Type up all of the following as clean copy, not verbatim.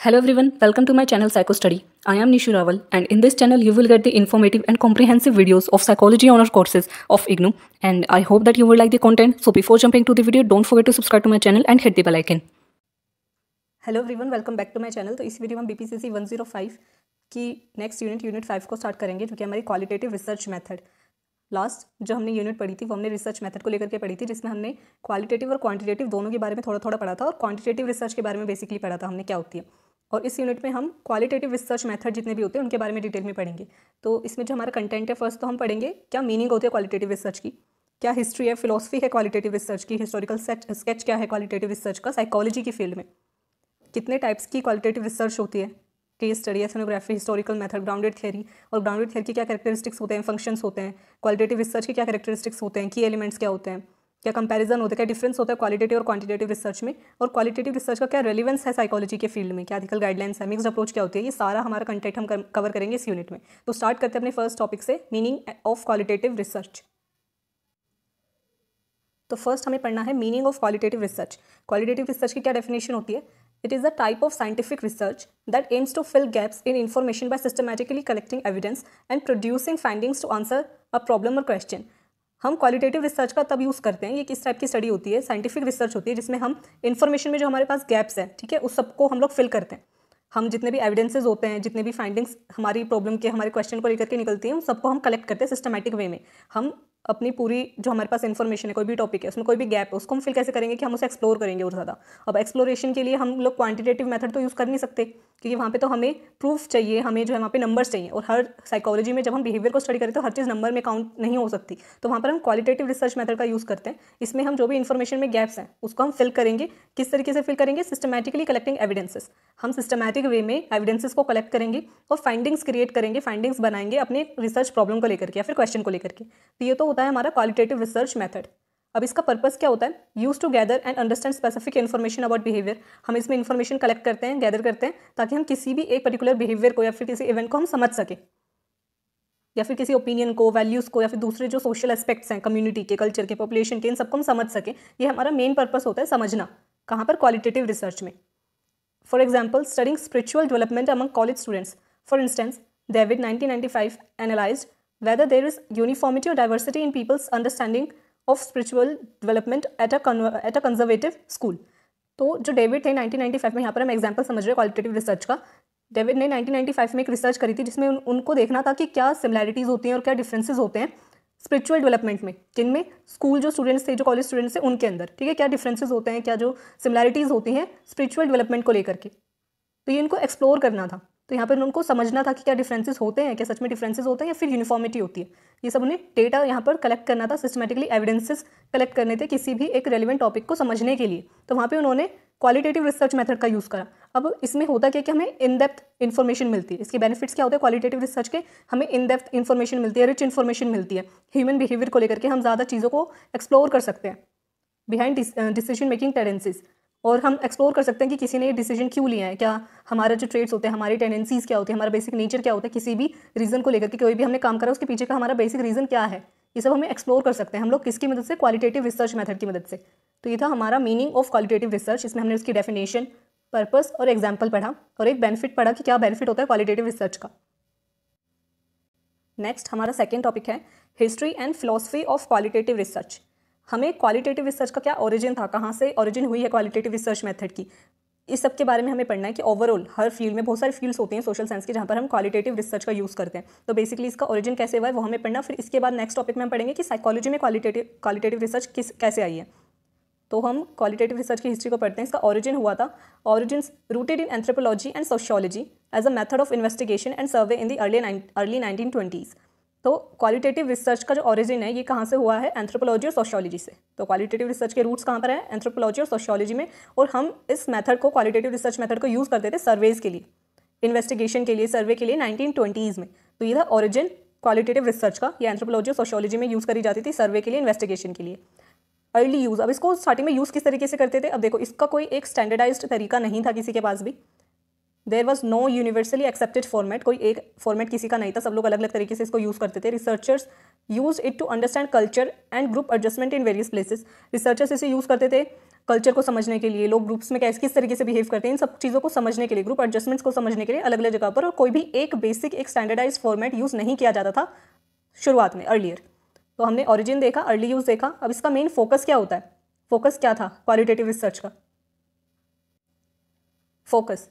Hello everyone, welcome to my channel Psycho Study. I am Nishu Rawal, and in this channel you will get the informative and comprehensive videos of psychology honor courses of IGNOU, and I hope that you will like the content. So before jumping to the video, don't forget to subscribe to my channel and hit the bell icon. Hello everyone, welcome back to my channel. तो इस video में हम BPCC 105 की next unit 5 को start करेंगे, जो कि हमारी क्वालिटेटिव रिसर्च मेथड। लास्ट जो हमने यूनिट पढ़ी थी वो हमने रिसर्च मेथड को लेकर के पढ़ी थी, जिसमें हमने क्वालिटेटिव और क्वांटिटेटिव दोनों के बारे में थोड़ा थोड़ा पढ़ा था और क्वांटिटेटिव रिसर्च के बारे में बेसिकली पढ़ा था हमने क्या होती है। और इस यूनिट में हम क्वालिटेटिव रिसर्च मेथड जितने भी होते हैं उनके बारे में डिटेल में पढ़ेंगे। तो इसमें जो हमारा कंटेंट है, फर्स्ट तो हम पढ़ेंगे क्या मीनिंग होती है क्वालिटेटिव रिसर्च की, क्या हिस्ट्री है, फिलोसफी है क्वालिटेटिव रिसर्च की, हिस्टोरिकल स्केच क्या है क्वालिटेटिव रिसर्च का, साइकोलॉजी की फील्ड में कितने टाइप्स की क्वालिटेटिव रिसर्च होती है, case study, ethnography, historical method, grounded theory, और ग्राउंडेड थियरी के क्या कैरेक्टरिस्टिक्स होते हैं, फंक्शंस होते हैं, क्वालिटेटिव रिसर्च के क्या कैरेक्टरिस्टिक्स होते हैं, की एलिमेंट्स क्या होते हैं, क्या कंपैरिजन होता है, क्या डिफरेंस होता है क्वालिटेटिव और क्वांटिटेटिव रिसर्च में, और क्वालिटेटिव रिसर्च का क्या रेलिवेंस है साइकोलॉजी के फील्ड में, क्या एथिकल गाइडलाइंस है, मिक्स्ड अप्रोच क्या होती है, ये सारा हमारा कंटेंट हम कवर करेंगे इस यूनिट में। तो स्टार्ट करते हैं अपने फर्स्ट टॉपिक से, मीनिंग ऑफ क्वालिटेटिव रिसर्च। तो फर्स्ट हमें पढ़ना है meaning of qualitative research. Qualitative research की क्या डेफिनेशन होती है? It is a type of scientific research that aims to fill gaps in information by systematically collecting evidence and producing findings to answer a problem or question. हम qualitative research का तब use करते हैं, ये किस type की study होती है, साइंटिफिक रिसर्च होती है, जिसमें हम इन्फॉर्मेशन में जो हमारे पास गैप्स हैं, ठीक है, उस सबको हम लोग फिल करते हैं। हम जितने भी एविडेंसेस होते हैं, जितने भी फाइंडिंग्स हमारी प्रॉब्लम के, हमारे क्वेश्चन को लेकर के निकलती हैं, उन सबको हम कलेक्ट करते हैं सिस्टमैटिक वे में। हम अपनी पूरी जो हमारे पास इन्फॉर्मेशन है, कोई भी टॉपिक है, उसमें कोई भी गैप है, उसको हम फिल कैसे करेंगे कि हम उसे एक्सप्लोर करेंगे और ज़्यादा। अब एक्सप्लोरेशन के लिए हम लोग क्वांटिटेटिव मेथड तो यूज़ कर नहीं सकते, क्योंकि वहाँ पे तो हमें प्रूफ चाहिए, हमें जो है वहाँ पे नंबर्स चाहिए, और हर साइकोलॉजी में जब हम बिहेवियर को स्टडी करें तो हर चीज़ नंबर में काउंट नहीं हो सकती। तो वहाँ पर हम क्वालिटेटिव रिसर्च मेथड का यूज़ करते हैं। इसमें हम जो भी इन्फॉर्मेशन में गैप्स हैं उसको हम फिल करेंगे। किस तरीके से फिल करेंगे? Systematically collecting evidences. हम सिस्टमैटिक वे में एविडेंसेस को कलेक्ट करेंगे और फाइंडिंग्स क्रिएट करेंगे, फाइंडिंग्स बनाएंगे अपने रिसर्च प्रॉब्लम को लेकर के या फिर क्वेश्चन को लेकर के। तो ये तो होता है हमारा क्वालिटेटिव रिसर्च मेथड। अब इसका पर्पस क्या होता है? Use to gather and understand specific information about behaviour. हम इसमें इन्फॉर्मेशन कलेक्ट करते हैं, गैदर करते हैं, ताकि हम किसी भी एक पर्टिकुलर बिहेवियर को या फिर किसी इवेंट को हम समझ सके, या फिर किसी ओपिनियन को, वैल्यूज़ को, या फिर दूसरे जो सोशल एस्पेक्ट्स हैं कम्युनिटी के, कल्चर के, पॉपुलेशन के, इन सबको हम समझ सकें। ये हमारा मेन पर्पस होता है, समझना। कहाँ पर? क्वालिटेटिव रिसर्च में। For example, studying spiritual development among college students. For instance, David 1995 analysed whether there is uniformity or diversity in people's understanding of spiritual development at a conservative school. तो जो David थे 1995 में, यहाँ पर हम example समझ रहे हैं क्वालिटेटिव रिसर्च का। डेविड ने 1995 में एक रिसर्च करी थी, जिसमें उनको देखना था कि क्या सिमिलैरिटीज़ होती हैं और क्या डिफरेंसेस होते हैं स्पिरिचुअल डेवलपमेंट में, जिनमें स्कूल जो स्टूडेंट्स थे, जो कॉलेज स्टूडेंट्स थे, उनके अंदर, ठीक है, क्या डिफरेंसेस होते हैं, क्या जो सिमिलैरिटीज़ होती हैं स्पिरिचुअल डेवलपमेंट को लेकर के। तो ये इनको एक्सप्लोर करना था। तो यहाँ पर उनको समझना था कि क्या डिफरेंसेस होते हैं, क्या सच में डिफरेंसेस होते हैं या फिर यूनिफॉर्मिटी होती है। ये सब उन्हें डेटा यहाँ पर कलेक्ट करना था, सिस्टमेटिकली एविडेंसेस कलेक्ट करने थे किसी भी एक रेलिवेंट टॉपिक को समझने के लिए। तो वहाँ पे उन्होंने क्वालिटेटिव रिसर्च मेथड का यूज़ करा। अब इसमें होता क्या कि हमें इन डेप्थ इन्फॉर्मेशन मिलती है। इसके बेनिफिट्स क्या होते हैं क्वालिटेटिव रिसर्च के? हमें इन डेप्थ इन्फॉर्मेशन मिलती है, रिच इन्फॉर्मेशन मिलती है। ह्यूमन बिहेवियर को लेकर के हम ज़्यादा चीज़ों को एक्सप्लोर कर सकते हैं, बिहाइंड डिसीजन मेकिंग टेंडेंसीज, और हम एक्सप्लोर कर सकते हैं कि किसी ने ये डिसीजन क्यों लिया है, क्या हमारा जो ट्रेड्स होते हैं, हमारी टेंडेंसीज क्या होती है, हमारा बेसिक नेचर क्या होता है, किसी भी रीज़न को लेकर के कोई भी हमने काम करा उसके पीछे का हमारा बेसिक रीज़न क्या है, ये सब हमें एक्सप्लोर कर सकते हैं हम लोग किसकी मदद से? क्वालिटेटिव रिसर्च मेथड की मदद से। तो ये था हमारा मीनिंग ऑफ क्वालिटेटिव रिसर्च। इसमें हमने उसकी डेफिनेशन, पर्पस और एग्जाम्पल पढ़ा, और एक बेनिफिट पढ़ा कि क्या बेनिफिट होता है क्वालिटेटिव रिसर्च का। नेक्स्ट हमारा सेकेंड टॉपिक है history and philosophy of qualitative research. हमें क्वालिटेटिव रिसर्च का क्या ओरिजिन था, कहाँ से ओरिजिन हुई है क्वालिटेटिव रिसर्च मेथड की, इस सब के बारे में हमें पढ़ना है कि ओवरऑल हर फील्ड में बहुत सारी फील्ड्स होती हैं सोशल साइंस की, जहाँ पर हम क्वालिटेटिव रिसर्च का यूज़ करते हैं। तो बेसिकली इसका ओरिजिन कैसे हुआ है वो हमें पढ़ना। फिर इसके बाद नेक्स्ट टॉपिक में हम पढ़ेंगे कि साइकोलॉजी में क्वालिटेटिव रिसर्च कैसे आई है। तो हम क्वालिटेटिव रिसर्च की हिस्ट्री को पढ़ते हैं। इसका ओरिजिन हुआ था, origin rooted in anthropology and sociology as a method of investigation and survey in the early 1920s। तो क्वालिटेटिव रिसर्च का जो ओरिजिन है ये कहाँ से हुआ है? एंथ्रोपोलॉजी और सोशियोलॉजी से। तो क्वालिटेटिव रिसर्च के रूट्स कहाँ पर है? एंथ्रोपोलॉजी और सोशियोलॉजी में। और हम इस मेथड को, क्वालिटेटिव रिसर्च मेथड को यूज़ करते थे सर्वेज के लिए, इन्वेस्टिगेशन के लिए, सर्वे के लिए 1920s में। तो ये था ओरिजिन क्वालिटेटिव रिसर्च का। ये एंथ्रोपोलॉजी और सोशियोलॉजी में यूज़ करी जाती थी सर्वे के लिए, इन्वेस्टिगेशन के लिए। अर्ली यूज़, अब इसको स्टार्टिंग में यूज़ किस तरीके से करते थे? अब देखो, इसका कोई एक स्टैंडर्डाइज्ड तरीका नहीं था किसी के पास भी। There was no universally accepted format, कोई एक फॉर्मेट किसी का नहीं था, सब लोग अलग अलग तरीके से इसको यूज़ करते थे। Researchers use it to understand culture and group adjustment in various places. Researchers इसे यूज़ करते थे कल्चर को समझने के लिए, लोग ग्रुप्स में किस तरीके से बिहेव करते हैं, इन सब चीज़ों को समझने के लिए, ग्रुप एडजस्टमेंट्स को समझने के लिए अलग अलग जगह पर, और कोई भी एक बेसिक एक स्टैंडर्डाइज फॉर्मेट यूज़ नहीं किया जाता था शुरुआत में, अर्लियर। तो हमने ओरिजिन देखा, अर्ली यूज़ देखा। अब इसका मेन फोकस क्या होता है? फोकस क्या था क्वालिटेटिव रिसर्च का? Focus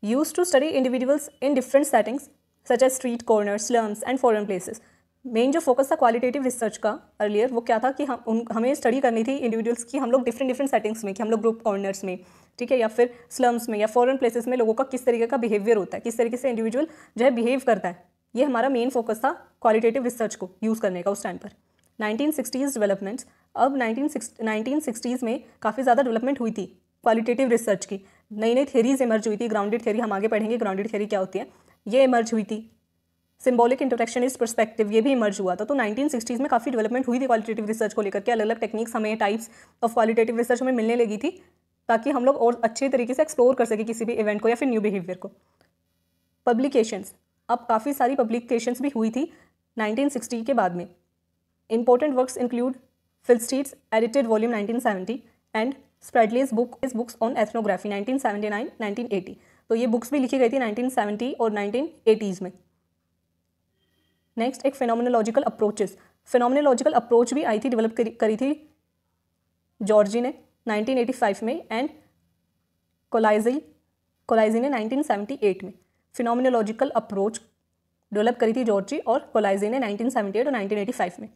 use to study individuals in different settings such as street corner, slums and foreign places. Main जो फोकस था क्वालिटेटिव रिसर्च का अर्लियर, वो क्या था कि हमें स्टडी करनी थी इंडिविजुअल्स की, हम लोग डिफरेंट सेटिंग्स में, कि हम लोग ग्रुप कॉर्नर्स में, ठीक है, या फिर स्लम्स में या फॉरेन प्लेसेस में लोगों का किस तरीके का बिहेवियर होता है, किस तरीके से इंडिविजुअल जो है बिहेव करता है। ये हमारा मेन फोकस था क्वालिटेटिव रिसर्च को यूज़ करने का उस टाइम पर। 1960s डेवलपमेंट्स, अब 1960s में काफ़ी ज़्यादा डेवलपमेंट हुई थी क्वालिटेटिव रिसर्च की, नई नई थ्योरीज इमर्ज हुई थी। ग्राउंडेड थ्योरी हम आगे पढ़ेंगे, ग्राउंडेड थ्योरी क्या होती है, ये इमर्ज हुई थी। सिंबॉलिक इंटरेक्शनिस्ट पर्सपेक्टिव, ये भी इमर्ज हुआ था। तो 1960s में काफ़ी डेवलपमेंट हुई थी क्वालिटेटिव रिसर्च को लेकर के, अलग अलग टेक्निक्स हमें, टाइप्स ऑफ क्वालिटेटिव रिसर्च हमें मिलने लगी थी, ताकि हम लोग और अच्छे तरीके से एक्सप्लोर कर सके किसी भी इवेंट को या फिर न्यू बिहेवियर को। पब्लिकेशंस, अब काफ़ी सारी पब्लिकेशंस भी हुई थी 1960 के बाद में। Important works include Filstead's edited volume 1970 and Spradley's books on ethnography 1979-1980। तो ये बुक्स भी लिखी गई थी 1970 और 1980s में। नेक्स्ट, एक फिनोमिनोलॉजिकल अप्रोचेस, फिनोमिनोलॉजिकल अप्रोच भी आई थी, डेवलप करी थी जॉर्जी ने 1985 में एंड कोलाइजी ने 1978 में। फिनोमिनोलॉजिकल अप्रोच डेवलप करी थी जॉर्जी और कोलाइजी ने 1978 और 1985 में।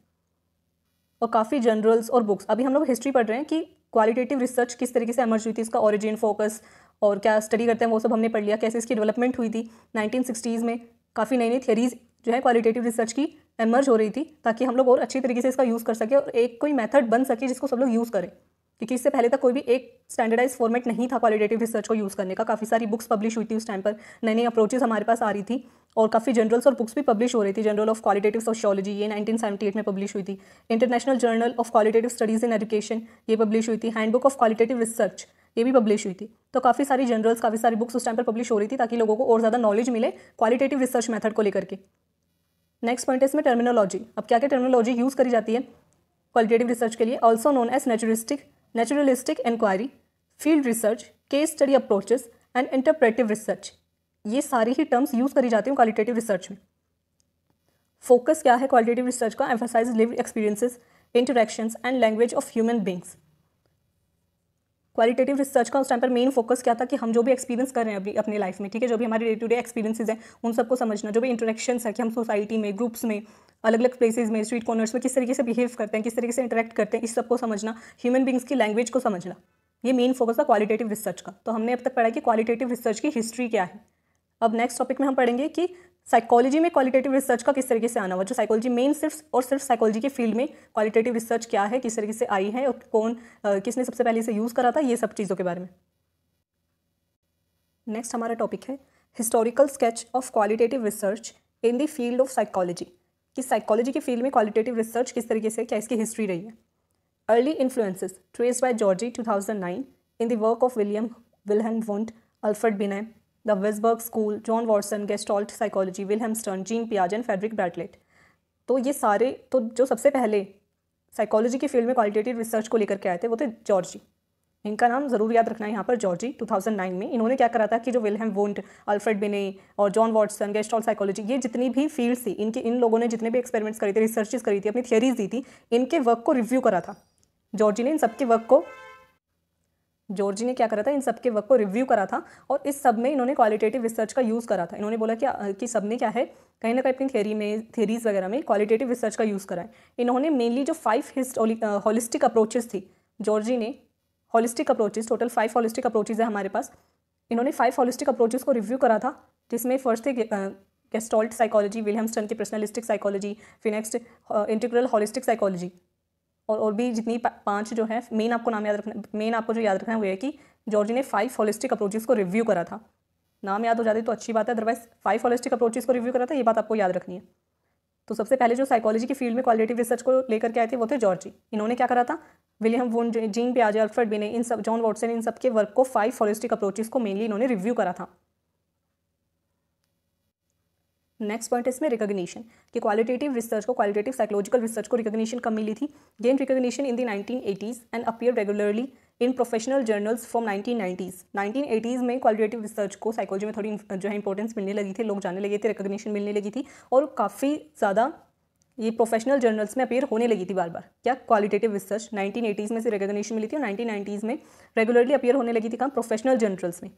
और काफ़ी जर्नल्स और बुक्स, अभी हम लोग हिस्ट्री पढ़ रहे हैं कि क्वालिटेटिव रिसर्च किस तरीके से एमर्ज हुई थी, इसका ओरिजिन, फोकस और क्या स्टडी करते हैं वो सब हमने पढ़ लिया, कैसे इसकी डेवलपमेंट हुई थी। 1960s में काफ़ी नई नई थियरीज जो है क्वालिटेटिव रिसर्च की एमर्ज हो रही थी, ताकि हम लोग और अच्छी तरीके से इसका यूज़ कर सके और एक कोई मेथड बन सके जिसको सब लोग यूज़ करें, क्योंकि इससे पहले तक कोई भी एक स्टैंडर्डाइज फॉर्मेट नहीं था क्वालिटेटिव रिसर्च को यूज़ करने का। काफ़ी सारी बुक्स पब्लिश हुई थी उस टाइम पर, नई नई अप्रोचेस हमारे पास आ रही थी और काफ़ी जर्नल्स और बुक्स भी पब्लिश हो रही थी। जर्नल ऑफ क्वालिटेटिव सोशियोलॉजी, ये 1978 में पब्लिश हुई थी। International journal of qualitative studies in education, ये पब्लिश हुई थी। हैंडबुक ऑफ क्वालिटेटिव रिसर्च, ये भी पब्लिश हुई थी। तो काफ़ी सारी जर्नल्स, काफ़ी सारी बुक्स उस टाइम पर पब्लिश हो रही थी, ताकि लोगों को और ज़्यादा नॉलेज मिले क्वालिटेटिव रिसर्च मेथड को लेकर के। नेक्स्ट पॉइंट है इसमें टर्मिनोलॉजी। अब क्या क्या टर्मिनोलॉजी यूज़ करी जाती है क्वालिटेटिव रिसर्च के लिए? Also known as naturalistic inquiry, field research, case study approaches and interpretive research, ये सारी ही टर्म्स यूज़ करी जाती हैं क्वालिटेटिव रिसर्च में। फोकस क्या है क्वालिटेटिव रिसर्च का? Emphasise lived experiences, interactions and language of human beings. Qualitative research का उस टाइम पर मेन फोकस क्या था कि हम जो भी एक्सपीरियंस कर रहे हैं अपनी लाइफ में, ठीक है, जो भी हमारे डे टू डे एक्सपीरियंसेस हैं उन सबको समझना, जो भी इंटरेक्शंस है कि हम सोसाइटी में, ग्रुप्स में, अलग अलग प्लेसेस में, स्ट्रीट कॉर्नर्स में किस तरीके से बिहेव करते हैं, किस तरीके से इंटरेक्ट करते हैं, इस सबको समझना, ह्यूमन बींग्स की लैंग्वेज को समझना, ये मेन फोकस था क्वालिटेटिव रिसर्च का। तो हमने अब तक पढ़ा कि क्वालिटेटिव रिसर्च की हिस्ट्री क्या है। अब नेक्स्ट टॉपिक में हम पढ़ेंगे कि साइकोलॉजी में क्वालिटेटिव रिसर्च का किस तरीके से आना हुआ, जो साइकोलॉजी मेन सिर्फ साइकोलॉजी के फील्ड में क्वालिटेटिव रिसर्च क्या है, किस तरीके से आई है और किसने सबसे पहले इसे यूज़ करा था, ये सब चीज़ों के बारे में। नेक्स्ट हमारा टॉपिक है historical sketch of qualitative research in the field of psychology, कि साइकोलॉजी के फील्ड में क्वालिटेटिव रिसर्च किस तरीके से, क्या इसकी हिस्ट्री रही है। Early influences traced by Giorgi 2009 in the work of Wilhelm Wundt, Alfred Binet, the Wurzburg school, John Watson, Gestalt psychology, Wilhelm Stern, Jean पियाजे एंड फ्रेडरिक बैटलेट। तो ये सारे, तो जो सबसे पहले साइकोलॉजी की फील्ड में क्वालिटेटिव रिसर्च को लेकर के आए थे वो थे जॉर्जी। इनका नाम ज़रूर याद रखना है यहाँ पर, जॉर्जी। 2009 में इन्होंने क्या करा था कि जो विल्हेम वुंट, अल्फ्रेड बिने और जॉन वॉटसन, गेस्टॉल्ट साइकोलॉजी, ये जितनी भी फील्ड्स थी, इन लोगों ने जितने भी एक्सपेरिमेंट्स करे थे, रिसर्चेस करी थी, अपनी थियरीज दी थी, इनके वर्क को रिव्यू करा था जॉर्जी ने। इन सबके वर्क को जॉर्जी ने क्या करा था, इन सबके वर्क को रिव्यू करा था और इस सब में इन्होंने क्वालिटेटिव रिसर्च का यूज़ करा था। इन्होंने बोला कि सब ने क्या है, कहीं ना कहीं अपनी थियरीज वगैरह में क्वालिटेटिव रिसर्च का यूज़ करा है। इन्होंने मेनली जो 5 होलिस्टिक अप्रोचेस थी, जॉर्जी ने holistic approaches, total 5 holistic approaches है हमारे पास। इन्होंने 5 होलिस्टिक अप्रोचेस को रिव्यू करा था, जिसमें फर्स्ट थे गेस्टॉल्ट साइकोलॉजी, विलियम स्टर्न की पर्सनलिस्टिक साइकोलॉजी, फिर नेक्स्ट इंटीग्रल होलिस्टिक साइकोलॉजी, और भी जितनी 5 जो है मेन आपको नाम याद रखना, मेन आपको जो याद रखना है वो है कि जॉर्जी ने 5 होलिस्टिक अप्रोचेस को रिव्यू करा था। नाम याद हो जाते तो अच्छी बात है, अदरवाइज 5 होलिस्टिक अप्रोचेस को रिव्यू करा था, ये बात आपको याद रखनी है। तो सबसे पहले जो साइकोलॉजी की फील्ड में क्वालिटेटिव रिसर्च को लेकर के आए थे वो थे जॉर्जी। इन्होंने क्या करा था, विलियम वुंट, जीन पियाजे, अल्फ्रेड बिने, इन सब, जॉन वॉटसन, इन सब के वर्क को 5 होलिस्टिक अप्रोचेस को मेनली इन्होंने रिव्यू करा था। नेक्स्ट पॉइंट इसमें रिकॉग्निशन, कि क्वालिटेटिव रिसर्च को, क्वालिटेटिव साइकोलॉजिकल रिसर्च को रिकॉग्निशन कब मिली थी? Gain recognition in the 1980s and appear regularly in professional journals from 1990s। 1980s में क्वालिटेटिव रिसर्च को साइकोलॉजी में थोड़ी जो है इंपॉर्टेंस मिलने लगी थी, लोग जानने लगे थे, रिकॉग्निशन मिलने लगी थी और काफ़ी ज़्यादा ये प्रोफेशनल जर्नल्स में अपीयर होने लगी थी बार बार। क्या क्वालिटेटिव रिसर्च 1980s में से रिकॉग्निशन मिली थी और 1990s में रेगुलरली अपीयर होने लगी थी कहाँ, प्रोफेशनल जर्नल्स में।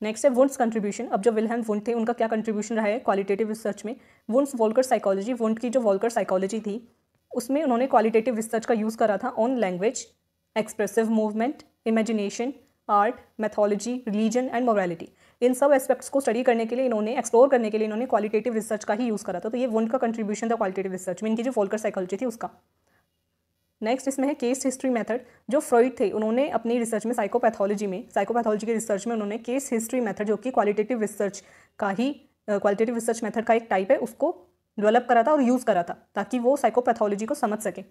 नेक्स्ट है वुंड्स कंट्रीब्यूशन। अब जो विल्हेम वुंड थे उनका क्या कंट्रीब्यूशन रहा है क्वालिटेटिव रिसर्च में। वुंड्स वोल्कर साइकोलॉजी, वुंड की जो वोल्कर साइकोलॉजी थी उसमें उन्होंने क्वालिटेटिव रिसर्च का यूज़ करा था on language, expressive movement, imagination, art, mythology, religion and morality. इन सब एस्पेक्ट्स को स्टडी करने के लिए इन्होंने, एक्सप्लोर करने के लिए इन्होंने क्वालिटेटिव रिसर्च का ही यूज़ करा था। तो ये वुंड का कंट्रीब्यूशन था क्वालिटेटिव रिसर्च में, इनकी जो वोल्कर साइकोलॉजी थी उसका। नेक्स्ट इसमें है केस हिस्ट्री मेथड। जो फ्रॉइड थे उन्होंने अपनी रिसर्च में साइकोपैथोलॉजी की रिसर्च में उन्होंने केस हिस्ट्री मेथड, जो कि क्वालिटेटिव रिसर्च का ही क्वालिटेटिव रिसर्च मेथड का एक टाइप है, उसको डेवलप करा था और यूज़ करा था ताकि वो साइकोपैथोलॉजी को समझ सके।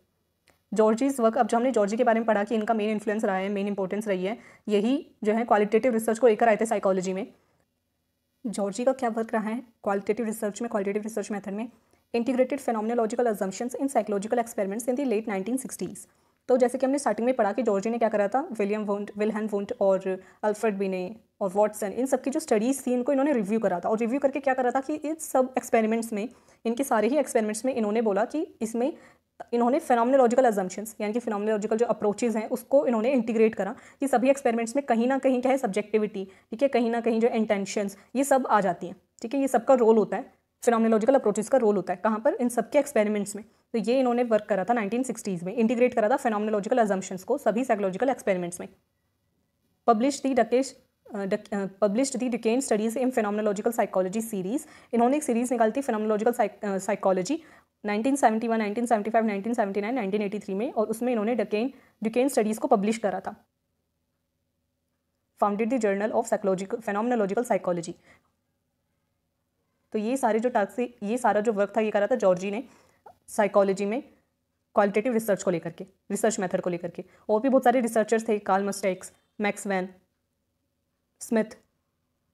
जॉर्जीज वर्क, अब जो हमने जॉर्जी के बारे में पढ़ा कि इनका मेन इन्फ्लुएंस रहा है, मेन इंपॉर्टेंस रही है, यही जो है क्वालिटेटिव रिसर्च को लेकर आए थे साइकोलॉजी में। जॉर्जी का क्या वर्क रहा है क्वालिटेटिव रिसर्च में, क्वालिटेटिव रिसर्च मेथड में, integrated phenomenological assumptions in psychological experiments in the late 1960s। तो जैसे कि हमने स्टार्टिंग में पढ़ा कि जॉर्जी ने क्या करा था, विल्हेम वुंड और अल्फ्रेड बिने और वॉटसन, इन सब की जो स्टडीज़ थी इनको इन्होंने रिव्यू करा था और रिव्यू करके क्या करा था कि इन सब एक्सपेरिमेंट्स में, इनके सारे ही एक्सपेरिमेंट्स में इन्होंने बोला कि इसमें इन्होंने फेनोमेनोलॉजिकल अजम्पशंस यानी कि फेनोमेनोलॉजिकल जो अप्रोचेज हैं उसको इन्होंने इंटीग्रेट करा कि सभी एक्सपेरिमेंट्स में कहीं ना कहीं क्या है सब्जेक्टिविटी, ठीक है, कहीं ना कहीं जो इंटेंशंस ये सब आ जाती हैं, ठीक है, ये सबका रोल होता है, फेनोमेनोलॉजिकल अप्रोचेस का रोल होता है कहाँ पर, इन सबके एक्सपेरिमेंट्स में। तो ये इन्होंने वर्क करा था 1960s में, इंटीग्रेट करा था फेनोमेनोलॉजिकल अजम्पशंस को सभी साइकोलॉजिकल एक्सपेरिमेंट्स में। Published the Duquesne studies in phenomenological psychology series. इन्होंने एक सीरीज निकाली थी फेनोमेनोलॉजिकल साइकोलॉजी 1971, 1975, 1979, 1983 में, और उसमें इन्होंने डकेन स्टडीज़ को पब्लिश करा था। Founded the journal of psychological phenomenological psychology. तो ये सारे जो टास्क, ये सारा जो वर्क था ये करा था जॉर्जी ने साइकोलॉजी में क्वालिटेटिव रिसर्च को लेकर के, रिसर्च मेथड को लेकर के। और भी बहुत सारे रिसर्चर्स थे, Carl Moustakas, Max van Smith,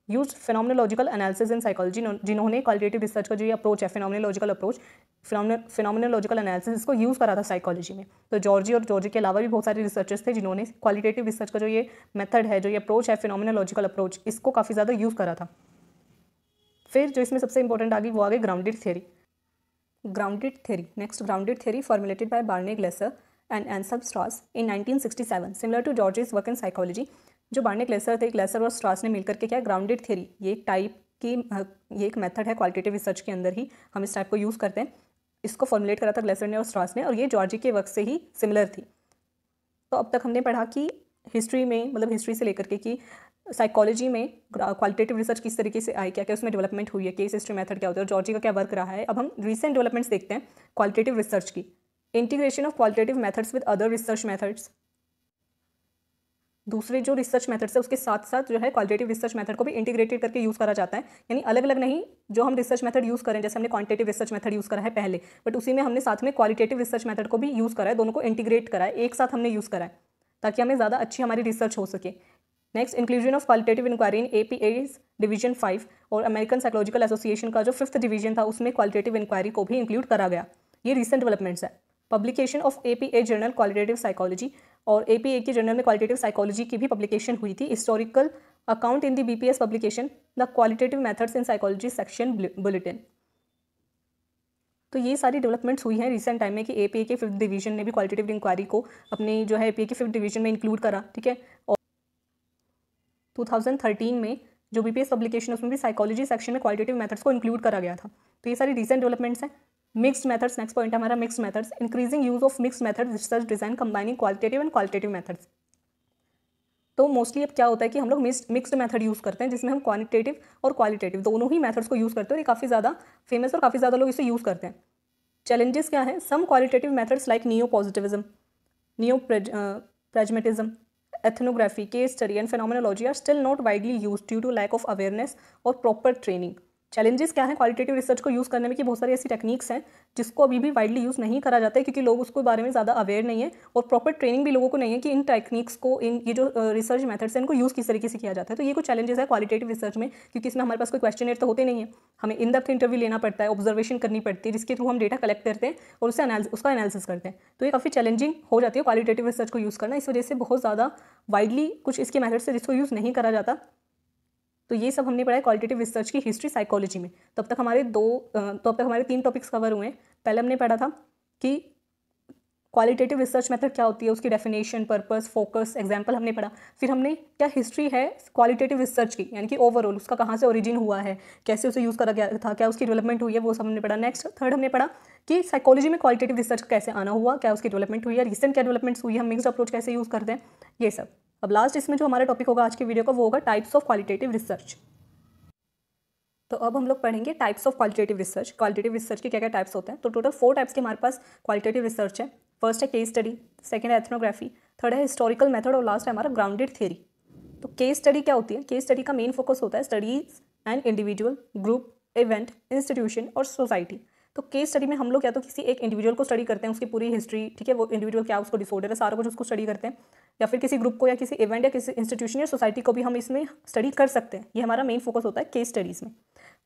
use phenomenological analysis in psychology, जिन्होंने क्वालिटेटिव रिसर्च का जो ये अप्रोच है फेनोमेनोलॉजिकल अप्रोच, फेनोमेनोलॉजिकल एनालिसिस, इसको यूज़ करा था साइकोलॉजी में। तो जॉर्जी और जॉर्जी के अलावा भी बहुत सारे रिसर्चर्स थे जिन्होंने क्वालिटेटिव रिसर्च का जो ये मेथड है, जो ये अप्रोच है फेनोमेनोलॉजिकल अप्रोच, इसको काफ़ी ज़्यादा यूज़ करा था। फिर जो इसमें सबसे इंपॉर्टेंट आ गई वो आ गई grounded theory. Grounded theory, next grounded theory formulated by Barney Glaser and Anselm Strauss in 1967, similar to Giorgi's work in psychology. जो बार्ने ग्लेसर थे, ग्लेसर और स्ट्रास ने मिलकर के क्या ग्राउंडेड थ्योरी, ये एक टाइप की, ये एक मेथड है क्वालिटेटिव रिसर्च के अंदर ही हम इस टाइप को यूज़ करते हैं। इसको फॉर्मुलेट करा था ग्लेसर ने और स्ट्रास ने, और ये जॉर्जी के वर्क से ही सिमिलर थी। तो अब तक हमने पढ़ा कि हिस्ट्री में, मतलब हिस्ट्री से लेकर के कि साइकोलॉजी में क्वालिटेटिव रिसर्च किस तरीके से आई, क्या क्या उसमें डेवलपमेंट हुई है, केस हिस्ट्री मेथड क्या होता है और जॉर्जी का क्या वर्क रहा है। अब हम रिसेंट डेवलपमेंट्स देखते हैं क्वालिटेटिव रिसर्च की। Integration of qualitative methods with other research methods, दूसरे जो रिसर्च मेथड्स है उसके साथ साथ जो है क्वालिटेटिव रिसर्च मेथड को भी इंटीग्रेटेड करके यूज़ करा जाता है, यानी अलग अलग नहीं। जो हम रिसर्च मेथड यूज़ करें, जैसे हमने क्वांटिटेटिव रिसर्च मेथड यूज़ करा है पहले, बट उसी में हमने साथ में क्वालिटेटिव रिसर्च मेथड को भी यूज़ करा है, दोनों को इंटीग्रेट करा है, एक साथ हमने यूज़ करा है ताकि हमें ज़्यादा अच्छी हमारी रिसर्च हो सके। Next, inclusion of qualitative inquiry in APA's division 5 और अमेरिकन साइकोलॉजिकल एसोसिएशन का जो 5th डिवीजन था उसमें क्वालिटेटिव इंक्वायरी को भी इंक्लूड करा गया। ये रिसेंट डेवलपमेंट्स है। Publication of APA journal qualitative psychology, और APA के जर्नल में क्वालिटेटिव साइकोलॉजी की भी पब्लिकेशन हुई थी। Historical account in the BPS publication the qualitative methods in psychology section bulletin. तो ये सारी डेवलपमेंट्स हुई हैं रिसेंट टाइम में कि APA के 5th डिवीजन ने भी क्वालिटेटिव इंक्वायरी को अपनी जो है APA के 5th डिवीजन में इंक्लूड करा, ठीक है। और 2013 में जो BPS पब्लिकेशन है उसमें भी साइकोलॉजी सेक्शन में क्वालिटेटिव मेथड्स को इंक्लूड करा गया था। तो ये सारी रिसेंट डेवलपमेंट्स हैं। मिक्स्ड मेथड्स, नेक्स्ट पॉइंट है हमारा mixed methods, increasing use of mixed methods research design combining qualitative and qualitative methods. तो मोस्टली अब क्या होता है कि हम लोग मिक्स्ड मेथड यूज़ करते हैं जिसमें हम क्वांटिटेटिव और क्वालिटेटिव दोनों ही मेथड्स को यूज़ करते हैं और ये काफ़ी ज़्यादा फेमस और काफ़ी ज़्यादा लोग इसे यूज़ करते हैं। चैलेंजेस क्या है? Some qualitative methods like neo positivism, neo pragmatism, ethnography, case study and phenomenology are still not widely used due to lack of awareness or proper training. Challenges क्या है क्वालिटेटिव रिसर्च को use करने में कि बहुत सारी ऐसी टेक्निक्स हैं जिसको अभी भी वाइडली यूज़ नहीं करा जाता है क्योंकि लोग उसके बारे में ज़्यादा अवेयर नहीं है और प्रॉपर ट्रेनिंग भी लोगों को नहीं है कि इन टेक्निक्स को, इन ये जो रिसर्च मेथड्स हैं इनको यूज़ किस तरीके से किया जाता है। तो ये कुछ चैलेंजेस है क्वालिटेटिव रिसर्च में, क्योंकि इसमें हमारे पास कोई क्वेश्चनर तो होते नहीं है, हमें इन डेप्थ इंटरव्यू लेना पड़ता है, ऑब्जर्वेशन करनी पड़ती है, जिसके थ्रू हम डेटा कलेक्ट करते हैं और उसका एनालिसिस करते हैं। तो ये काफ़ी चैलेंजिंग हो जाती है क्वालिटेटिव रिसर्च को यूज़ करना, इस वजह से बहुत ज़्यादा वाइडली कुछ इसके मेथड्स है जिसको यूज़ नहीं करा जाता। तो ये सब हमने पढ़ा है क्वालिटेटिव रिसर्च की हिस्ट्री साइकोलॉजी में। तो अब तक हमारे 3 टॉपिक्स कवर हुए हैं। पहले हमने पढ़ा था कि क्वालिटेटिव रिसर्च मेथड क्या होती है, उसकी डेफिनेशन, पर्पस, फोकस, एग्जाम्पल हमने पढ़ा। फिर हमने क्या हिस्ट्री है क्वालिटेटिव रिसर्च की, यानी कि ओवरऑल उसका कहाँ से ओरिजिन हुआ है, कैसे उसे यूज़ करा गया था, क्या उसकी डेवलपमेंट हुई है, वो सब हमने पढ़ा। नेक्स्ट थर्ड हमने पढ़ा कि साइकोलॉजी में क्वालिटेटिव रिसर्च कैसे आना हुआ, क्या उसकी डेवलपमेंट हुई है, रिसेंट क्या डेवलपमेंट्स हुई है, हम मिक्स्ड अप्रोच कैसे यूज़ करते हैं, ये सब। अब लास्ट इसमें जो हमारा टॉपिक होगा आज की वीडियो का वो होगा टाइप्स ऑफ क्वालिटेटिव रिसर्च। तो अब हम लोग पढ़ेंगे types of qualitative research. Qualitative research के क्या क्या टाइप्स होते हैं। तो टोटल 4 टाइप्स के हमारे पास क्वालिटेटिव रिसर्च है। फर्स्ट है केस स्टडी, सेकंड है एथनोग्राफी, थर्ड है हिस्टोरिकल मेथड और लास्ट है हमारा ग्राउंडेड थ्योरी। तो केस स्टडी क्या होती है? केस स्टडी का मेन फोकस होता है studies and individual, group, event, institution और सोसाइटी। तो केस स्टडी में हम लोग या तो किसी एक इंडिविजुअल को स्टडी करते हैं, उसकी पूरी हिस्ट्री, ठीक है, वो इंडिविजुअल क्या उसको डिसऑर्डर है, सारा कुछ उसको स्टडी करते हैं, या फिर किसी ग्रुप को या किसी इवेंट या किसी इंस्टीट्यूशन या सोसाइटी को भी हम इसमें स्टडी कर सकते हैं। ये हमारा मेन फोकस होता है केस स्टडीज़ में।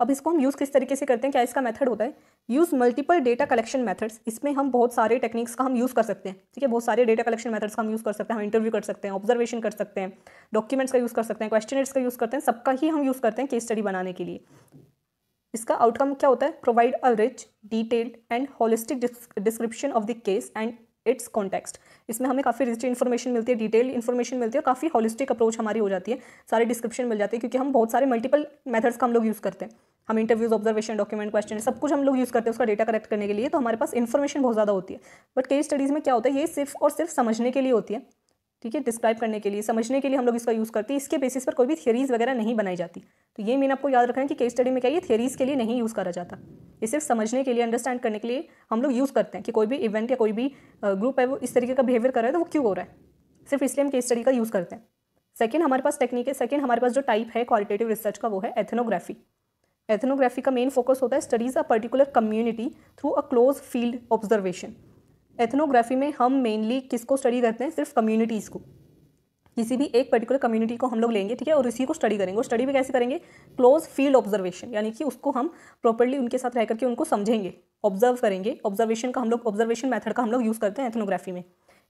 अब इसको हम यूज़ किस तरीके से करते हैं, क्या इसका मेथड होता है? Use multiple data collection methods. इसमें हम बहुत सारे टेक्निक्स का हम यूज़ कर सकते हैं, ठीक है, बहुत सारे डेटा कलेक्शन मेथड्स का हम यूज़ कर सकते हैं। हम इंटरव्यू कर सकते हैं, ऑब्जर्वेशन कर सकते हैं, डॉक्यूमेंट्स का यूज़ कर सकते हैं, क्वेश्चनर्स का यूज़ करते हैं, सबका ही हम यूज़ करते हैं केस स्टडी बनाने के लिए। इसका आउटकम क्या होता है? Provide a rich, detailed and holistic description of the case and it's context. इसमें हमें काफ़ी रिच इन्फॉर्मेशन मिलती है, डिटेल इन्फॉर्मेशन मिलती है और काफ़ी होलिस्टिक अप्रोच हमारी हो जाती है, सारे डिस्क्रिप्शन मिल जाते हैं, क्योंकि हम बहुत सारे मल्टीपल मेथड्स का हम लोग यूज़ करते हैं। हम इंटरव्यूज, ऑब्जर्वेशन, डॉक्यूमेंट, क्वेश्चन सब कुछ हम लोग यूज़ करते हैं उसका डेटा कलेक्ट करने के लिए, तो हमारे पास इन्फॉर्मेशन बहुत ज़्यादा होती है। बट केस स्टडीज़ में क्या होता है, ये सिर्फ और सिर्फ समझने के लिए होती है, ठीक है, डिस्क्राइब करने के लिए, समझने के लिए हम लोग इसका यूज़ करते हैं। इसके बेसिस पर कोई भी थियरीज़ वगैरह नहीं बनाई जाती। तो ये मेन आपको याद रखना है कि केस स्टडी में क्या ये थियरीज़ के लिए नहीं यूज़ करा जाता, ये सिर्फ समझने के लिए, अंडरस्टैंड करने के लिए हम लोग यूज़ करते हैं कि कोई भी इवेंट या कोई भी ग्रुप है वो इस तरीके का बिहेवियर कर रहा है तो वो क्यों हो रहा है, सिर्फ इसलिए हम केस स्टडी का यूज़ करते हैं। सेकेंड हमारे पास टेक्निक है, सेकेंड हमारे पास जो टाइप है क्वालिटेटिव रिसर्च का वो है एथनोग्राफी। एथनोग्राफी का मेन फोकस होता है studies a particular community through a close field observation. Ethnography में हम मेनली किसको स्टडी करते हैं? सिर्फ कम्युनिटीज़ को, किसी भी एक पर्टिकुलर कम्युनिटी को हम लोग लेंगे, ठीक है, और इसी को स्टडी करेंगे। और स्टडी भी कैसे करेंगे? क्लोज फील्ड ऑब्जर्वेशन, यानी कि उसको हम प्रॉपर्ली उनके साथ रह करके उनको समझेंगे, ऑब्जर्व करेंगे। ऑब्जर्वेशन का हम लोग, ऑब्जर्वेशन मेथड का हम लोग यूज़ करते हैं एथनोग्राफी में।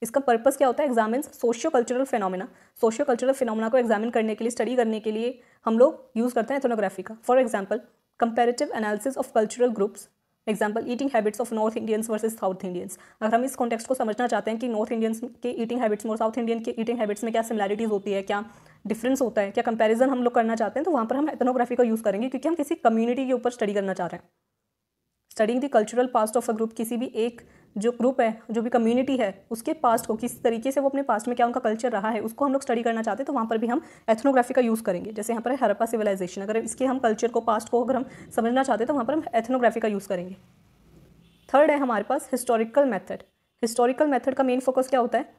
इसका पर्पस क्या होता है? Examines socio cultural phenomena. Socio cultural phenomena को एग्जामिन करने के लिए, स्टडी करने के लिए हम लोग यूज़ करते हैं एथनोग्राफी का। For example comparative analysis of cultural groups, example eating habits of north Indians versus south Indians. अगर हम इस कॉन्टेक्स्ट को समझना चाहते हैं कि नॉर्थ इंडियंस के ईटिंग हैबिट्स में और साउथ इंडियन के ईटिंग हैबिट्स में क्या सिमिलैरिटीज़ होती है, क्या डिफरेंस होता है, क्या कंपैरिजन हम लोग करना चाहते हैं, तो वहाँ पर हम एथनोग्राफी का यूज़ करेंगे, क्योंकि हम किसी कम्युनिटी के ऊपर स्टडी करना चाह रहे हैं। Studying the cultural past of a group, किसी भी एक जो ग्रुप है, जो भी कम्युनिटी है, उसके पास्ट को, किस तरीके से वो अपने पास्ट में क्या उनका कल्चर रहा है, उसको हम लोग स्टडी करना चाहते हैं, तो वहाँ पर भी हम एथनोग्राफी का यूज़ करेंगे। जैसे यहाँ पर है हड़प्पा सिविलाइजेशन, अगर इसके हम कल्चर को, पास्ट को अगर हम समझना चाहते हैं तो वहाँ पर हम एथनोग्राफी का यूज़ करेंगे। थर्ड है हमारे पास हिस्टोरिकल मेथड। हिस्टोरिकल मेथड का मेन फोकस क्या होता है?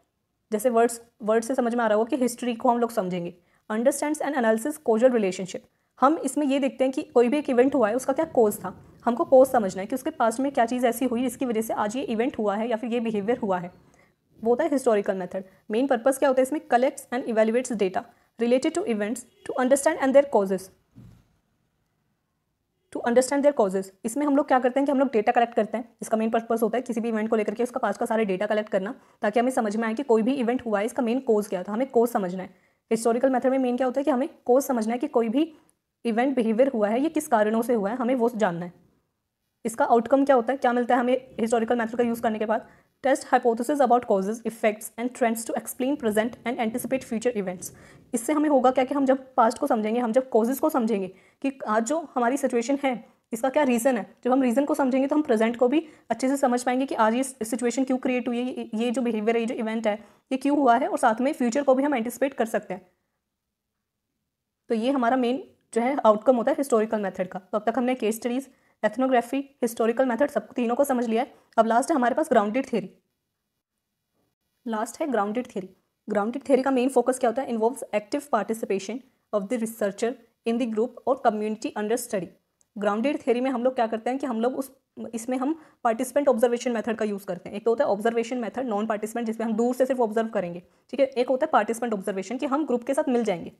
जैसे वर्ड से समझ में आ रहा होगा कि हिस्ट्री को हम लोग समझेंगे। Understands and analysis causal relationship. हम इसमें ये देखते हैं कि कोई भी एक इवेंट हुआ है, उसका क्या कोज था, हमको कोज समझना है कि उसके पास्ट में क्या चीज़ ऐसी हुई जिसकी वजह से आज ये इवेंट हुआ है या फिर ये बिहेवियर हुआ है, वो होता है हिस्टोरिकल मेथड। मेन पर्पस क्या होता है इसमें? Collects and evaluates data related to events to understand and their causes, to understand their causes. इसमें हम लोग क्या करते हैं कि हम लोग डेटा कलेक्ट करते हैं। इसका मेन पर्पस होता है किसी भी इवेंट को लेकर के उसका पास्ट का सारे डेटा कलेक्ट करना, ताकि हमें समझ में आए कि कोई भी इवेंट हुआ है, इसका मेन कोज क्या था, हमें कोज समझना है। हिस्टोरिकल मेथड में मेन क्या होता है कि हमें कोज समझना है कि कोई भी इवेंट बिहेवियर हुआ है, ये किस कारणों से हुआ है, हमें वो जानना है। इसका आउटकम क्या होता है, क्या मिलता है हमें हिस्टोरिकल मेथड का यूज़ करने के बाद? Test hypothesis about causes, effects and trends to explain present and anticipate future events. इससे हमें होगा क्या कि हम जब पास्ट को समझेंगे, हम जब कॉजेज को समझेंगे कि आज जो हमारी सिचुएशन है इसका क्या रीज़न है, जब हम रीज़न को समझेंगे तो हम प्रेजेंट को भी अच्छे से समझ पाएंगे कि आज ये सिचुएशन क्यों क्रिएट हुई है, ये जो बिहेवियर है, ये जो इवेंट है, ये क्यों हुआ है, और साथ में फ्यूचर को भी हम एंटिसिपेट कर सकते हैं। तो ये हमारा मेन जो है आउटकम होता है हिस्टोरिकल मेथड का। तो अब तक हमने case studies, ethnography, historical method सब तीनों को समझ लिया है। अब लास्ट है हमारे पास ग्राउंडेड थ्योरी। लास्ट है ग्राउंडेड थ्योरी। ग्राउंडेड थ्योरी का मेन फोकस क्या होता है? Involves active participation of the researcher in the group और community under study. Grounded theory में हम लोग क्या करते हैं कि हम लोग इसमें हम पार्टिसिपेंट ऑब्जर्वेशन मेथड का यूज़ करते हैं। एक तो होता है ऑब्जर्वेशन मेथड, नॉन पार्टिसिपेंट, जिसमें हम दूर से सिर्फ ऑब्जर्व करेंगे, ठीक है। एक होता है पार्टिसिपेंट ऑब्जर्वेशन कि हम ग्रुप के साथ मिल जाएंगे,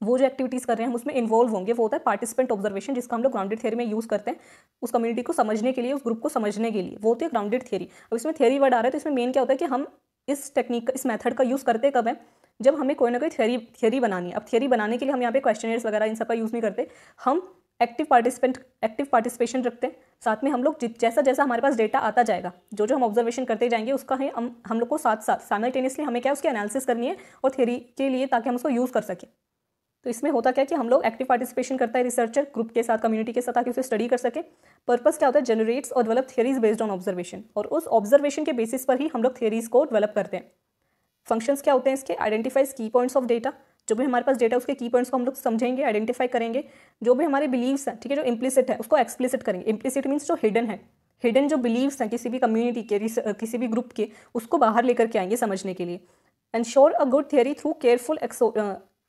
वो जो एक्टिविटीज़ कर रहे हैं हम उसमें इन्वॉल्व होंगे, वो होता है पार्टिसिपेंट ऑब्जर्वेशन, जिसका हम लोग ग्राउंडेड थियरी में यूज़ करते हैं उस कम्युनिटी को समझने के लिए, उस ग्रुप को समझने के लिए, वो होती है ग्राउंडेड थियरी। अब इसमें थियरी वर्ड आ रहा है तो इसमें मेन क्या होता है कि हम इस टेक्निक इस मेथड का यूज़ करते कब है, जब हमें कोई ना कोई थियरी बनानी है। अब थियरी बनाने के लिए हम यहाँ पे क्वेश्चनर्स वगैरह इन सब का यूज़ नहीं करते, हम एक्टिव पार्टिसिपेशन रखते हैं। साथ में हम लोग जैसा जैसा हमारे पास डेटा आता जाएगा, जो जो हम ऑब्जर्वेशन करते जाएंगे उसका है हम लोग को साथ साथ साइमल्टेनियसली हमें क्या उसकी एनालिसिस करनी है और थियरी के लिए, ताकि हम उसको यूज़ कर सकें। तो इसमें होता क्या है कि हम लोग एक्टिव पार्टिसिपेशन करता है रिसर्चर ग्रुप के साथ, कम्युनिटी के साथ, ताकि उसे स्टडी कर सके। पर्पस क्या होता है, जनरेट्स और develop theories based on observation, और उस ऑब्जर्वेशन के बेसिस पर ही हम लोग थियरीज को डेवलप करते हैं। फंक्शंस क्या होते हैं इसके, आइडेंटिफाइज की पॉइंट्स ऑफ डेटा, जो भी हमारे पास डेटा उसके की पॉइंट्स को हम लोग समझेंगे, आइडेंटिफाई करेंगे। जो भी हमारे बिलीव्स हैं, ठीक है, जो इम्प्लिसिट है उसको एक्सप्लिसिट करेंगे। इम्प्लिसिट मीन्स जो हिडन है, हिडन जो बिलीव्स हैं किसी भी कम्युनिटी के, किसी भी ग्रुप के, उसको बाहर लेकर के आएंगे समझने के लिए। Ensure a good theory through careful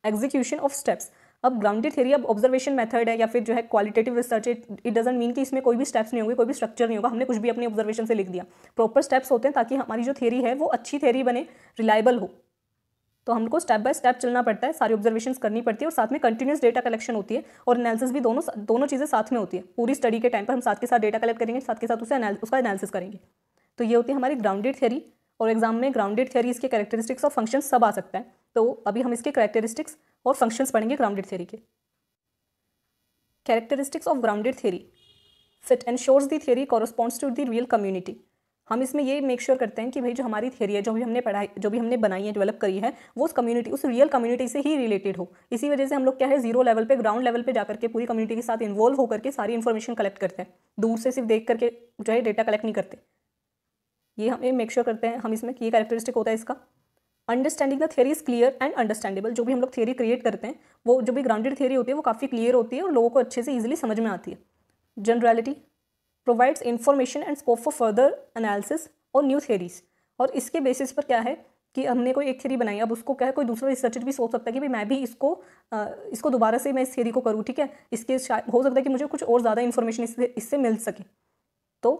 execution of steps. अब ग्राउंडेड थियरी अब ऑब्जर्वेशन मेथड है या फिर जो है क्वालिटेटिव रिसर्च है, इट डजंट मीन कि इसमें कोई भी स्टेप्स नहीं होंगे, कोई भी स्ट्रक्चर नहीं होगा, हमने कुछ भी अपनी ऑब्जर्वेशन से लिख दिया। प्रॉपर स्टेप्स होते हैं ताकि हमारी जो थियरी है वो अच्छी थियरी बने, रिलायबल हो। तो हमको स्टेप बाय स्टेप चलना पड़ता है, सारी ऑब्जर्वेशंस करनी पड़ती है, और साथ में कंटिन्यूस डेटा कलेक्शन होती है और एनालिसिस भी, दोनों चीज़ें साथ में होती है। पूरी स्टडी के टाइम पर हम साथ के साथ डेटा कलेक्ट करेंगे, साथ के साथ उसका एनालिसिस करेंगे। तो ये होती है हमारी ग्राउंडेड थियरी। और एग्जाम में ग्राउंडेड थियरी, इसके कैरेक्टरिस्टिक्स और फंक्शंस सब आ सकता है। तो अभी हम इसके कैरेक्टरिस्टिक्स और फंक्शंस पढ़ेंगे ग्राउंडेड थियरी के। Characteristics of grounded theory, fit ensures the theory corresponds to the real community. हम इसमें ये मेक श्योर करते हैं कि भाई जो हमारी थियरी है, जो भी हमने पढ़ाई, जो भी हमने बनाई है, डेवलप करी है, वो उस कम्युनिटी, उस रियल कम्युनिटी से ही रिलेटेड हो। इसी वजह से हम लोग क्या है, जीरो लेवल पे, ग्राउंड लेवल पे जाकर के पूरी कम्युनिटी के साथ इन्वॉल्व होकर के सारी इन्फॉर्मेशन कलेक्ट करते हैं। दूर से सिर्फ देख करके जो है डेटा कलेक्ट नहीं करते। ये हमें मेक श्योर करते हैं हम इसमें, ये कैरेक्टरिस्टिक होता है इसका। Understanding the theory is clear and understandable. जो भी हम लोग थियरी क्रिएट करते हैं, वो जो भी ग्राउंडेड थियरी होती है वो काफ़ी क्लियर होती है और लोगों को अच्छे से ईजिली समझ में आती है। Generality provides information and scope for further analysis और न्यू थियरीज। और इसके बेसिस पर क्या है कि हमने कोई एक थियरी बनाई, अब उसको क्या है, कोई दूसरा रिसर्चर भी सोच सकता है कि भाई मैं भी इसको दोबारा से मैं इस थियरी को करूँ, ठीक है, इसके हो सकता है कि मुझे कुछ और ज़्यादा इन्फॉर्मेशन इससे मिल सके। तो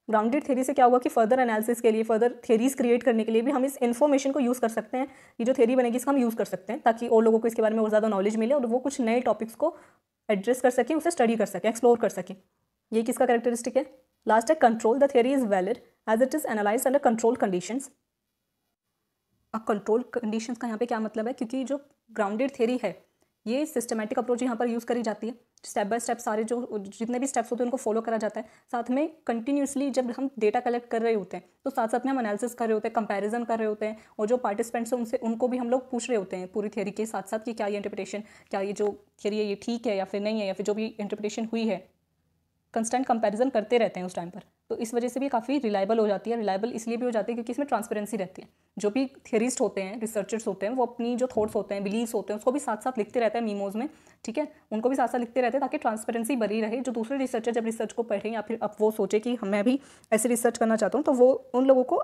ग्राउंडेड थियरी से क्या होगा कि फर्दर एनालिसिस के लिए, फर्दर थियरीज क्रिएट करने के लिए भी हम इस इन्फॉर्मेशन को यूज़ कर सकते हैं। ये जो थियरी बनेगी इसका हम यूज़ कर सकते हैं ताकि और लोगों को इसके बारे में और ज़्यादा नॉलेज मिले और वो कुछ नए टॉपिक्स को एड्रेस कर सकें, उसे स्टडी कर सकें, एक्सप्लोर कर सकें। ये किसका कैरेक्टरिस्टिक है। लास्ट है control, the theory is valid as it is analysed under control conditions. अब कंट्रोल कंडीशंस का यहाँ पे क्या मतलब है, क्योंकि जो ग्राउंडेड थियरी है ये सिस्टमैटिक अप्रोच यहाँ पर यूज़ करी जाती है। स्टेप बाय स्टेप सारे जो जितने भी स्टेप्स होते हैं उनको फॉलो करा जाता है। साथ में कंटिन्यूसली जब हम डेटा कलेक्ट कर रहे होते हैं तो साथ साथ में हम एनालिसिस कर रहे होते हैं, कंपैरिजन कर रहे होते हैं, और जो पार्टिसिपेंट्स हैं उनको भी हम लोग पूछ रहे होते हैं पूरी थियरी के साथ साथ कि क्या ये इंटरप्रिटेशन, क्या ये जो थियरी है ये ठीक है या फिर नहीं है, या फिर जो भी इंटरप्रिटेशन हुई है, कंस्टेंट कंपैरिजन करते रहते हैं उस टाइम पर। तो इस वजह से भी काफ़ी रिलायबल हो जाती है। रिलायबल इसलिए भी हो जाती है क्योंकि इसमें ट्रांसपेरेंसी रहती है। जो भी थियरिस्ट होते हैं, रिसर्चर्स होते हैं, वो अपनी जो थॉट्स होते हैं, बिलीव्स होते हैं, उसको भी साथ साथ लिखते रहते हैं मीमोज में, ठीक है, उनको भी साथ साथ लिखते रहते हैं ताकि ट्रांसपेरेंसी बनी रहे। जो दूसरे रिसर्चर जब रिसर्च को पढ़ें या फिर अब वो सोचे कि मैं भी ऐसे रिसर्च करना चाहता हूँ, तो वो उन लोगों को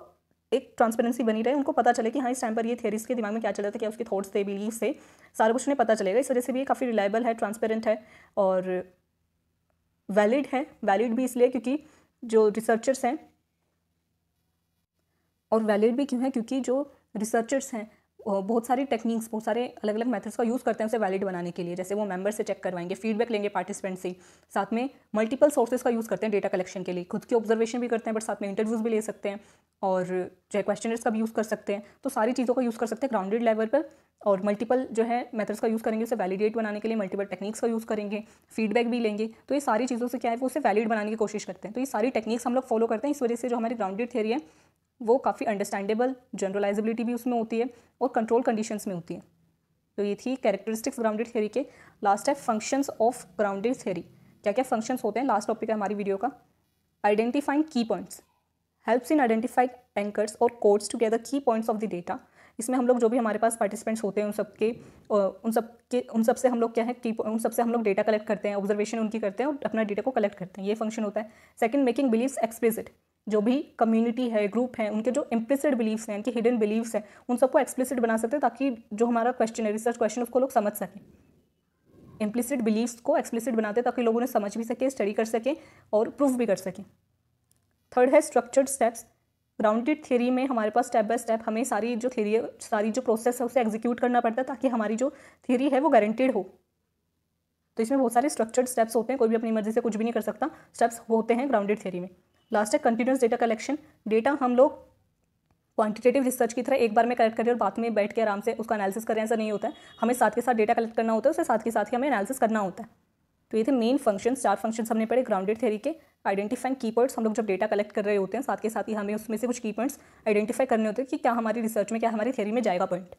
एक ट्रांसपेरेंसी बनी रहे, उनको पता चले कि हाँ इस टाइम पर ये थियरिस्ट के दिमाग में क्या चल रहा था, क्या उसके थॉट्स थे, बिलीव्स थे, सारा कुछ उन्हें पता चलेगा। इस वजह से भी ये काफ़ी रिलायबल है, ट्रांसपेरेंट है और वैलिड है। वैलिड भी इसलिए क्योंकि जो रिसर्चर्स हैं, और वैलिड भी क्यों है क्योंकि जो रिसर्चर्स हैं बहुत सारी टेक्निक्स, बहुत सारे अलग अलग मेथड्स का यूज़ करते हैं उसे वैलिड बनाने के लिए। जैसे वो मेंबर से चेक करवाएंगे, फीडबैक लेंगे पार्टिसिपेंट से, साथ में मल्टीपल सोर्सेज का यूज़ करते हैं डेटा कलेक्शन के लिए, खुद की ऑब्जर्वेशन भी करते हैं बट साथ में इंटरव्यूज़ भी ले सकते हैं, और जो है क्वेश्चनर्स का भी यूज़ कर सकते हैं। तो सारी चीज़ों का यूज़ कर सकते हैं ग्राउंडेड लेवल पर, और मल्टीपल जो है मेथड्स का यूज़ करेंगे उसे वैलिडेट बनाने के लिए, मल्टीपल टेक्निक्स का यूज़ करेंगे, फीडबैक भी लेंगे। तो ये सारी चीज़ों से क्या है वो उसे वैलिड बनाने की कोशिश करते हैं। तो ये सारी टेक्निक्स हम लोग फॉलो करते हैं। इस वजह से जो हमारी ग्राउंडेड थियरी है वो काफ़ी अंडरस्टैंडेबल, जनरलाइजेबिलिटी भी उसमें होती है और कंट्रोल कंडीशंस में होती है। तो ये थी कैरेक्टरिस्टिक्स ग्राउंडेड थियरी के। लास्ट है फंक्शंस ऑफ ग्राउंडेड थियरी। क्या क्या फंक्शंस होते हैं, लास्ट टॉपिक है हमारी वीडियो का। आइडेंटिफाइंग की points, helps in identifying anchors और कोड्स टुगेदर की पॉइंट्स ऑफ द डेटा। इसमें हम लोग जो भी हमारे पास पार्टिसिपेंट्स होते हैं उन सब से हम लोग क्या है कि उन सब से हम लोग डेटा कलेक्ट करते हैं, ऑब्जर्वेशन उनकी करते हैं और अपना डेटा को कलेक्ट करते हैं। ये फंक्शन होता है। Second, making beliefs explicit. जो भी कम्युनिटी है, ग्रुप है, उनके जो इम्प्लिसिट बिलीव्स हैं, उनके हिडन बिलीव्स हैं, उन सबको एक्सप्लिसिट बना सकते हैं ताकि जो हमारा क्वेश्चन है, रिसर्च क्वेश्चन, उसको लोग समझ सकें। इम्प्लिसिट बिलीव्स को एक्सप्लिसिट बनाते हैं ताकि लोगों ने समझ भी सके, स्टडी कर सकें और प्रूफ भी कर सकें। थर्ड है स्ट्रक्चर्ड स्टेप्स। ग्राउंडेड थ्योरी में हमारे पास स्टेप बाय स्टेप हमें सारी जो थ्योरी है, सारी जो प्रोसेस है उसे एग्जीक्यूट करना पड़ता है ताकि हमारी जो थ्योरी है वो गारंटेड हो। तो इसमें बहुत सारे स्ट्रक्चर्ड स्टेप्स होते हैं, कोई भी अपनी मर्जी से कुछ भी नहीं कर सकता, स्टेप्स होते हैं ग्राउंडेड थ्योरी में। लास्ट है कंटिन्यूस डेटा कलेक्शन। डेटा हम लोग क्वांटिटेटिव रिसर्च की तरह एक बार में कलेक्ट करें और बाद में बैठ के आराम से उसका एनालिसिस करें, ऐसा नहीं होता है। हमें साथ के साथ डेटा कलेक्ट करना होता है, उससे साथ के साथ ही हमें एनालिसिस करना होता है। तो ये थे मेन फंक्शंस, 4 फंक्शंस हमने पढ़े ग्राउंडेड थ्योरी के। आइडेंटिफाइंग कीवर्ड्स, हम लोग जब डेटा कलेक्ट कर रहे होते हैं साथ के साथ ही हमें उसमें से कुछ कीवर्ड्स आइडेंटिफाई करने होते हैं कि क्या हमारी रिसर्च में, क्या हमारी थ्योरी में जाएगा पॉइंट।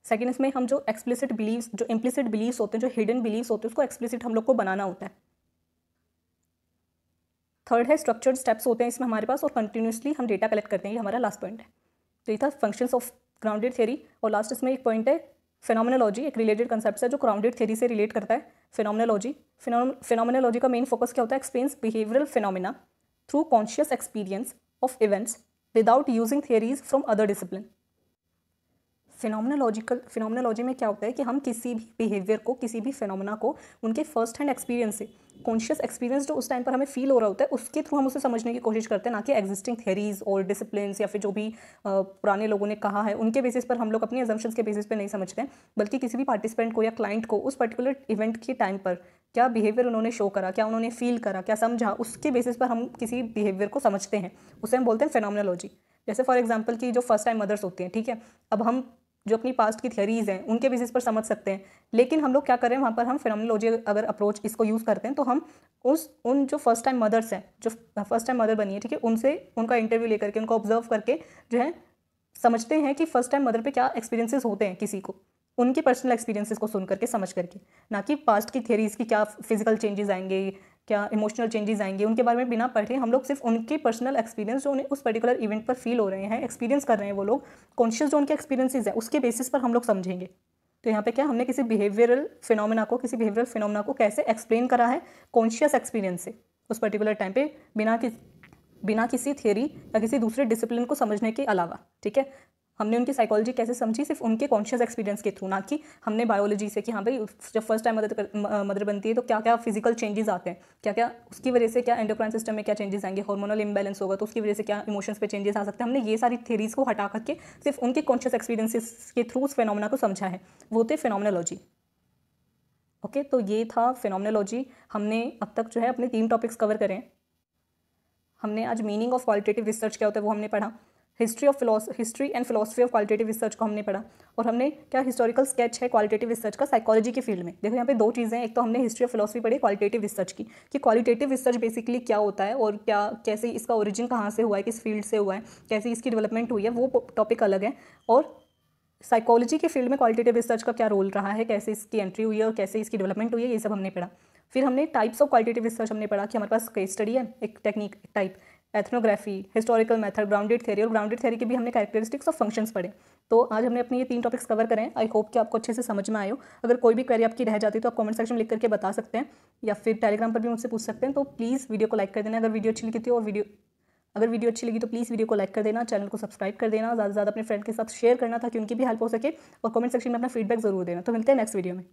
सेकंड, इसमें हम जो एक्सप्लिसिट बिलीव्स, जो इम्प्लिसिट बिलीव्स होते हैं, जो हिडन बिलीव्स होते हैं, उसको एक्सप्लिसिट हम लोग को बनाना होता है। थर्ड है स्ट्रक्चर्ड स्टेप्स होते हैं इसमें हमारे पास, और कंटिन्यूसली हम डेटा कलेक्ट करते हैं, ये हमारा लास्ट पॉइंट है। तो ये था फंक्शंस ऑफ ग्राउंडेड थ्योरी। और लास्ट इसमें एक पॉइंट है फिनोमिनोलॉजी, एक रिलेटेड कंसेप्ट है जो ग्राउंडेड थ्योरी से रिलेट करता है। फिनोमिनोलॉजी, फिनोमिनोलॉजी का मेन फोकस क्या होता है? Explains behavioural phenomena through conscious experience of events without using theories from other discipline. Phenomenology में क्या होता है कि हम किसी भी बिहेवियर को, किसी भी फिनोमिना को उनके फर्स्ट हैंड एक्सपीरियंस से, कॉन्शियस एक्सपीरियंस जो उस टाइम पर हमें फील हो रहा होता है उसके थ्रू हम उसे समझने की कोशिश करते हैं, ना कि एग्जिस्टिंग थियरीज और डिसिप्लिन या फिर जो भी पुराने लोगों ने कहा है उनके बेसिस पर हम लोग अपनी अजम्पशंस के बेसिस पर नहीं समझते हैं, बल्कि किसी भी पार्टिसिपेंट को या क्लाइंट को उस पर्टिकुलर इवेंट के टाइम पर क्या बिहेवियर उन्होंने शो करा, क्या उन्होंने फील करा, क्या समझा, उसके बेसिस पर हम किसी बिहेवियर को समझते हैं, उसे हम बोलते हैं फिनोमिनोलॉजी। जैसे फॉर एग्जाम्पल की जो फर्स्ट टाइम मदर्स होती हैं, ठीक है, अब हम जो अपनी पास्ट की थियरीज हैं उनके बेसिस पर समझ सकते हैं, लेकिन हम लोग क्या कर रहे हैं वहाँ पर, हम फिनोमिनोलॉजी अगर अप्रोच इसको यूज़ करते हैं तो हम उन जो फर्स्ट टाइम मदर्स हैं, जो फर्स्ट टाइम मदर बनी है, ठीक है, उनसे उनका इंटरव्यू लेकर के, उनको ऑब्जर्व करके जो है समझते हैं कि फर्स्ट टाइम मदर पे क्या एक्सपीरियंसेस होते हैं किसी को, उनके पर्सनल एक्सपीरियंसेस को सुन करके, समझ करके, ना कि पास्ट की थियरीज की क्या फिजिकल चेंजेस आएंगे, क्या इमोशनल चेंजेस आएंगे, उनके बारे में बिना पढ़े हम लोग सिर्फ उनके पर्सनल एक्सपीरियंस जो उन्हें उस पर्टिकुलर इवेंट पर फील हो रहे हैं, एक्सपीरियंस कर रहे हैं वो लोग, कॉन्शियस जो उनके एक्सपीरियंसेस है उसके बेसिस पर हम लोग समझेंगे। तो यहाँ पे क्या हमने किसी बिहेवियरल फिनोमिना को कैसे एक्सप्लेन करा है कॉन्शियस एक्सपीरियंस से उस पर्टिकुलर टाइम पे, बिना किसी थियरी या किसी दूसरे डिसिप्लिन को समझने के अलावा, ठीक है। हमने उनकी साइकोलॉजी कैसे समझी, सिर्फ उनके कॉन्शियस एक्सपीरियंस के थ्रू, ना कि हमने बायोलॉजी से कि हाँ भाई जब फर्स्ट टाइम मदर बनती है तो क्या क्या फिजिकल चेंजेस आते हैं, क्या क्या उसकी वजह से क्या एंडोक्राइन सिस्टम में क्या चेंजेस आएंगे, हार्मोनल इंबैलेंस होगा तो उसकी वजह से क्या इमोशंस पे चेंजेस आ सकते हैं। हमने ये सारी थ्योरीज को हटा करके सिर्फ उनके कॉन्शियस एक्सपीरियंसेस के थ्रू उस फिनोमिना को समझा है, वो थे फिनोमिनोलॉजी। ओके, तो ये था फिनोमिनोलॉजी। हमने अब तक जो है अपने 3 टॉपिक्स कवर करें। हमने आज मीनिंग ऑफ क्वालिटेटिव रिसर्च क्या होता है वो हमने पढ़ा, history and philosophy of qualitative research को हमने पढ़ा, और हमने क्या हिस्टोरिकल स्केच है क्वालिटेटिव रिसर्च का साइकोलॉजी के फील्ड में। देखो यहाँ पे 2 चीज़ें हैं, एक तो हमने हिस्ट्री और फिलोसफी पढ़ी क्वालिटेटिव रिसर्च की, कि क्वालिटेटिव रिसर्च बेसिकली क्या होता है और क्या कैसे इसका ओरिजिन कहाँ से हुआ है, किस फील्ड से हुआ है, कैसे इसकी डेवलपमेंट हुई है, वो टॉपिक अलग है। और साइकोलॉजी के फील्ड में क्वालिटेटिव रिसर्च का क्या रोल रहा है, कैसे इसकी एंट्री हुई है और कैसे इसकी डेवलपमेंट हुई है, ये सब हमने पढ़ा। फिर हमने टाइप्स ऑफ क्वालिटेटिव रिसर्च हमने पढ़ा कि हमारे पास केस स्टडी है, एक टेक्निक, एक type, ethnography, historical method, grounded theory, और ग्राउंडेड थ्योरी के भी हमने कैरेक्टरिस्टिक्स ऑफ फंक्शंस पढ़े। तो आज हमने अपने ये 3 टॉपिक्स कवर करें। आई होप कि आपको अच्छे से समझ में आए हो। अगर कोई भी क्वेरी आपकी रह जाती है तो आप कमेंट सेक्शन में लिख करके बता सकते हैं, या फिर टेलीग्राम पर भी मुझसे पूछ सकते हैं। तो प्लीज़ वीडियो को लाइक कर देना अगर वीडियो अच्छी लगी थी, और अगर वीडियो अच्छी लगी तो प्लीज़ वीडियो को लाइक कर देना, चैनल को सब्सक्राइब कर देना, ज़्यादा से ज़्यादा अपने फ्रेंड के साथ शेयर करना था कि उनकी भी हेल्प हो सके, और कमेंट सेक्शन में अपना फीडबैक ज़रूर देना। तो मिलते हैं नेक्स्ट वीडियो में।